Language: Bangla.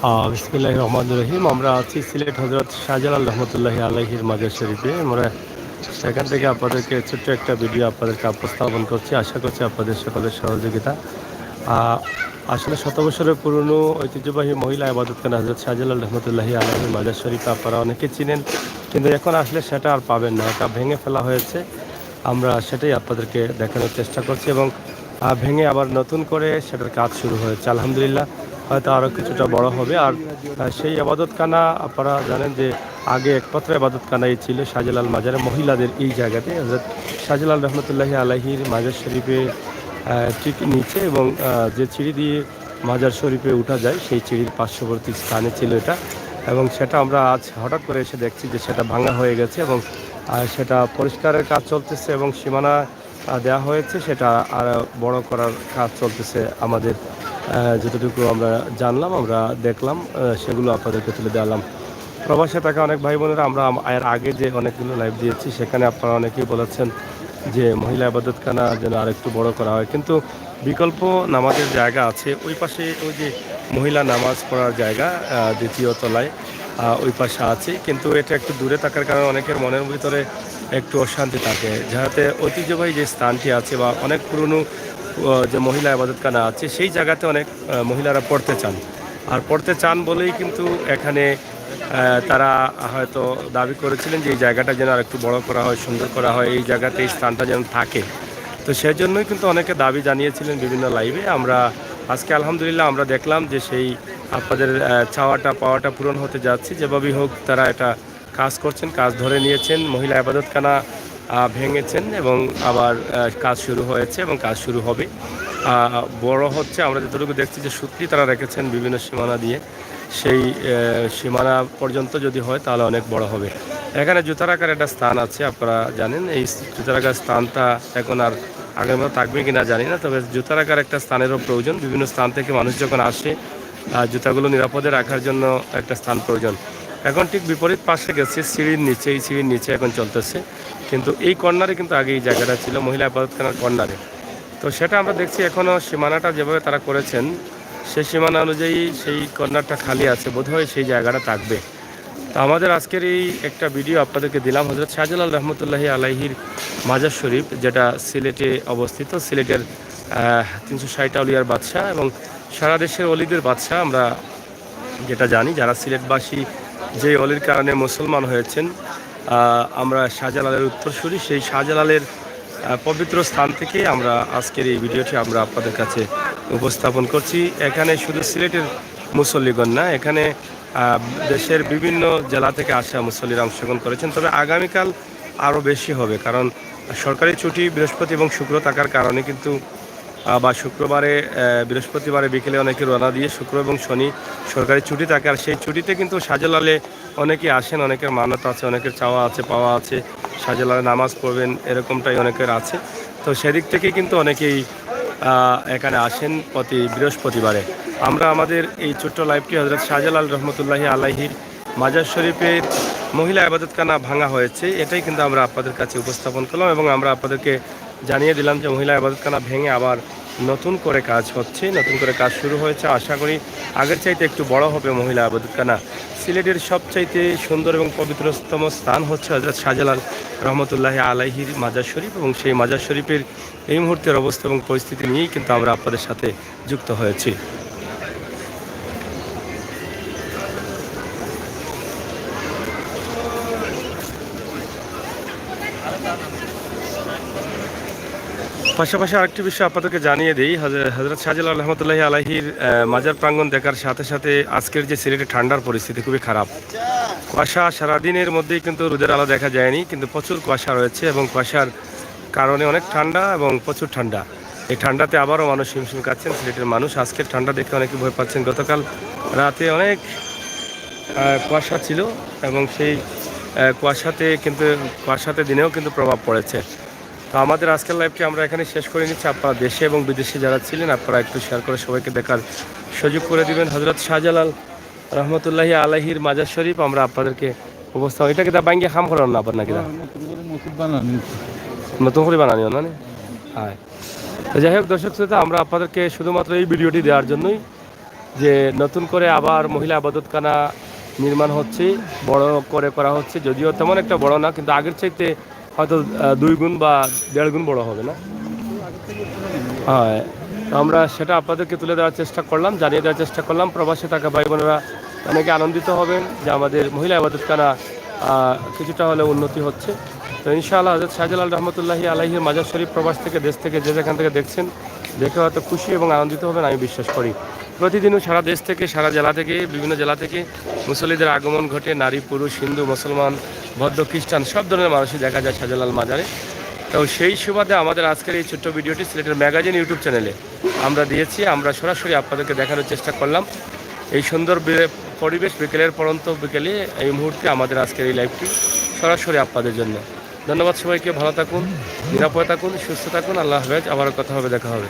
বিসমিল্লাহির রহমানির রহিম। আমরা আছি সিলেট হজরত শাহজালাল রহমতুল্লাহি আলাইহির মাজার শরীফে। আমরা সেখান থেকে আপনাদেরকে ছোট্ট একটা ভিডিও আপনাদেরকে উপস্থাপন করছি। আশা করছি আপনাদের সকলের সহযোগিতা। আসলে শত বছরের পুরনো ঐতিহ্যবাহী মহিলা ইবাদতখানা হজরত শাহজালাল রহমতুল্লাহি আলাইহির মাজার শরীফ আপনারা অনেকে চিনেন, কিন্তু এখন আসলে সেটা আর পাবেন না। এটা ভেঙে ফেলা হয়েছে। আমরা সেটাই আপনাদেরকে দেখানোর চেষ্টা করছি এবং ভেঙে আবার নতুন করে সেটার কাজ শুরু হয়েছে। আলহামদুলিল্লাহ, হয়তো আরও কিছুটা বড় হবে। আর সেই আবাদতখানা আপনারা জানেন যে আগে একমাত্র আবাদতখানাই ছিল শাহজালাল মাজারে মহিলাদের এই জায়গাতে। হযরত শাহজালাল রহমতুল্লাহি আলাইহির মাজার শরীফে ঠিক নিচে এবং যে সিঁড়ি দিয়ে মাজার শরীফে উঠা যায় সেই সিঁড়ির পার্শ্ববর্তী স্থানে ছিল এটা। এবং সেটা আমরা আজ হঠাৎ করে এসে দেখছি যে সেটা ভাঙা হয়ে গেছে এবং সেটা পরিষ্কারের কাজ চলতেছে এবং সীমানা দেওয়া হয়েছে, সেটা আর বড় করার কাজ চলতেছে। আমাদের যতটুকু আমরা জানলাম, আমরা দেখলাম, সেগুলো আপনাদেরকে তুলে দেওয়ালাম। প্রবাসে থাকা অনেক ভাই বোনেরা, আমরা এর আগে যে অনেকগুলো লাইভ দিয়েছি সেখানে আপনারা অনেকেই বলেছেন যে মহিলা ইবাদতখানা যেন আরেকটু বড় করা হয়, কিন্তু বিকল্প নামাজের জায়গা আছে ওই পাশে। ওই যে মহিলা নামাজ পড়ার জায়গা দ্বিতীয় তলায় ওই পাশে আছে, কিন্তু এটা একটু দূরে থাকার কারণে অনেকের মনের ভিতরে একটু অশান্তি থাকে। যাতে ঐতিহ্যবাহী যে স্থানটি আছে বা অনেক পুরনো যে মহিলা ইবাদতখানা আছে সেই জায়গাতে অনেক মহিলারা পড়তে চান। আর পড়তে চান বলেই কিন্তু এখানে তারা হয়তো দাবি করেছিলেন যে এই জায়গাটা যেন আরেকটু বড় করা হয়, সুন্দর করা হয়, এই জায়গাতে এই স্থানটা যেন থাকে। তো সেজন্যই কিন্তু অনেকে দাবি জানিয়েছিলেন বিভিন্ন লাইভে। আমরা আজকে আলহামদুলিল্লাহ আমরা দেখলাম যে সেই আপনাদের চাওয়াটা পাওয়াটা পূরণ হতে যাচ্ছে। যেভাবেই হোক তারা এটা কাজ করছেন, কাজ ধরে নিয়েছেন, মহিলা ইবাদতখানা ভেঙেছেন এবং আবার কাজ শুরু হয়েছে এবং কাজ শুরু হবে, বড় হচ্ছে। আমরা যতটুকু দেখছি যে সত্যি তারা রেখেছেন বিভিন্ন সীমানা দিয়ে, সেই সীমানা পর্যন্ত যদি হয় তাহলে অনেক বড় হবে। এখানে জুতা রাখার একটা স্থান আছে, আপনারা জানেন। এই জুতা রাখার স্থানটা এখন আর আগের মতো থাকবে কিনা জানি না, তবে জুতা রাখার একটা স্থানেরও প্রয়োজন। বিভিন্ন স্থান থেকে মানুষ যখন আসে জুতাগুলো নিরাপদে রাখার জন্য একটা স্থান প্রয়োজন। এখন ঠিক বিপরীত পাশে গেছে সিঁড়ির নিচে, এই সিঁড়ির নিচে এখন চলতেছে, কিন্তু এই কর্নারে কিন্তু আগে এই জায়গাটা ছিল মহিলা ইবাদতখানার কর্নারে। তো সেটা আমরা দেখছি এখনও সীমানাটা যেভাবে তারা করেছেন সেই সীমানা অনুযায়ী সেই কর্নারটা খালি আছে, বোধহয় সেই জায়গাটা থাকবে। তো আমাদের আজকের এই একটা ভিডিও আপনাদেরকে দিলাম হযরত শাহজালাল রহমতুল্লাহি আলাইহির মাজার শরীফ, যেটা সিলেটে অবস্থিত। সিলেটের 360 আউলিয়ার বাদশাহ এবং সারা দেশের অলিদের বাদশাহ। আমরা যেটা জানি, যারা সিলেটবাসী যে অলির কারণে মুসলমান হয়েছেন, আমরা শাহজালালের উত্তরসূরি, সেই শাহজালালের পবিত্র স্থান থেকে আমরা আজকের এই ভিডিওটি আমরা আপনাদের কাছে উপস্থাপন করছি। এখানে শুধু সিলেটের মুসল্লিগণ না, এখানে দেশের বিভিন্ন জেলা থেকে আসা মুসল্লিরা অংশগ্রহণ করেছেন। তবে আগামীকাল আরও বেশি হবে, কারণ সরকারি ছুটি বৃহস্পতি এবং শুক্র থাকার কারণে কিন্তু বা শুক্রবারে বৃহস্পতিবারে বিকেলে অনেকে রওনা দিয়ে শুক্র এবং শনি সরকারি ছুটি থাকে। আর সেই ছুটিতে কিন্তু শাহজালালে অনেকে আসেন, অনেকের মানত আছে, অনেকের চাওয়া আছে, পাওয়া আছে, শাহজালালে নামাজ পড়বেন এরকমটাই অনেকের আছে। তো সেদিক থেকে কিন্তু অনেকেই এখানে আসেন প্রতি বৃহস্পতিবারে। আমরা আমাদের এই ছোট্ট লাইভটি হযরত শাহজালাল রহমতুল্লাহি আলাইহির মাজার শরীফের মহিলা ইবাদতখানা ভাঙা হয়েছে, এটাই কিন্তু আমরা আপনাদের কাছে উপস্থাপন করলাম এবং আমরা আপনাদেরকে জানিয়ে দিলাম যে মহিলা ইবাদতখানা ভেঙে আবার নতুন করে কাজ হচ্ছে, নতুন করে কাজ শুরু হয়েছে। আশা করি আগের চাইতে একটু বড় হবে মহিলা ইবাদতখানা। সিলেটের সবচাইতে সুন্দর এবং পবিত্রতম স্থান হচ্ছে হযরত শাহজালাল রহমতুল্লাহি আলাইহির মাজার শরীফ এবং সেই মাজার শরীফের এই মুহূর্তের অবস্থা এবং পরিস্থিতি নিয়েই কিন্তু আমরা আপনাদের সাথে যুক্ত হয়েছি। পাশাপাশি আরেকটি বিষয় আপনাদেরকে জানিয়ে দিই, হযরত শাহজালাল রহমতুল্লাহি আলাইহির মাজার প্রাঙ্গণ দেখার সাথে সাথে আজকের যে সিলেটে ঠান্ডার পরিস্থিতি খুবই খারাপ। কুয়াশা সারাদিনের মধ্যেই কিন্তু রোদের আলো দেখা যায়নি, কিন্তু প্রচুর কুয়াশা রয়েছে এবং কুয়াশার কারণে অনেক ঠান্ডা এবং প্রচুর ঠান্ডা। এই ঠান্ডাতে আবারও মানুষ হিমশিম খাচ্ছেন সিলেটের মানুষ। আজকের ঠান্ডা দেখে অনেকে ভয় পাচ্ছেন। গতকাল রাতে অনেক কুয়াশা ছিল এবং সেই কুয়াশাতে দিনেও কিন্তু প্রভাব পড়েছে। তো আমাদের আজকের লাইভটি আমরা এখানে শেষ করে নিচ্ছি। আপনারা দেশে এবং বিদেশে যারা ছিলেন আপনারা একটু শেয়ার করে সবাইকে দেখার সুযোগ করে দিবেন। হযরত শাহজালাল রহমতুল্লাহি আলাইহির মাজার শরীফ আমরা আপনাদেরকে অবস্থা, এটা কিতা বাঙ্গিয়া খাম করেন না আপনার নাকি নতুন করে বানানিও না? হ্যাঁ, যাই হোক দর্শক শ্রোতা, আমরা আপনাদেরকে শুধুমাত্র এই ভিডিওটি দেওয়ার জন্যই যে নতুন করে আবার মহিলা আবাদতখানা নির্মাণ হচ্ছে, বড় করে করা হচ্ছে, যদিও তেমন একটা বড় না, কিন্তু আগের চাইতে হয়তো 2 গুণ বা 1.5 গুণ বড় হবে না। হ্যাঁ, তো আমরা সেটা আপনাদেরকে তুলে দেওয়ার চেষ্টা করলাম, জানিয়ে দেওয়ার চেষ্টা করলাম। প্রবাসে থাকা ভাই বোনেরা অনেকে আনন্দিত হবেন যে আমাদের মহিলা ইবাদতখানা কিছুটা হলেও উন্নতি হচ্ছে। তো ইনশাআল্লাহ হযরত শাহজালাল রহমতুল্লাহি আলাইহির মাজার শরীফ প্রবাস থেকে, দেশ থেকে, যে যেখান থেকে দেখছেন, দেখে হয়তো খুশি এবং আনন্দিত হবেন আমি বিশ্বাস করি। প্রতিদিনও সারা দেশ থেকে, সারা জেলা থেকে, বিভিন্ন জেলা থেকে মুসল্লিদের আগমন ঘটে। নারী, পুরুষ, হিন্দু, মুসলমান, বৌদ্ধ, খ্রিস্টান সব ধরনের মানুষই দেখা যায় শাহজালাল মাজারে। তো সেই সুবাদে আমাদের আজকের এই ছোট্ট ভিডিওটি সিলেটের ম্যাগাজিন ইউটিউব চ্যানেলে আমরা দিয়েছি। আমরা সরাসরি আপনাদেরকে দেখানোর চেষ্টা করলাম এই সুন্দর পরিবেশ, বিকেলের পরন্ত বিকেলে এই মুহূর্তে আমাদের আজকের এই লাইভটি সরাসরি আপনাদের জন্য। ধন্যবাদ সবাইকে, ভালো থাকুন, নিরাপদে থাকুন, সুস্থ থাকুন। আল্লাহ হাফেজ, আবারও কথা হবে, দেখা হবে।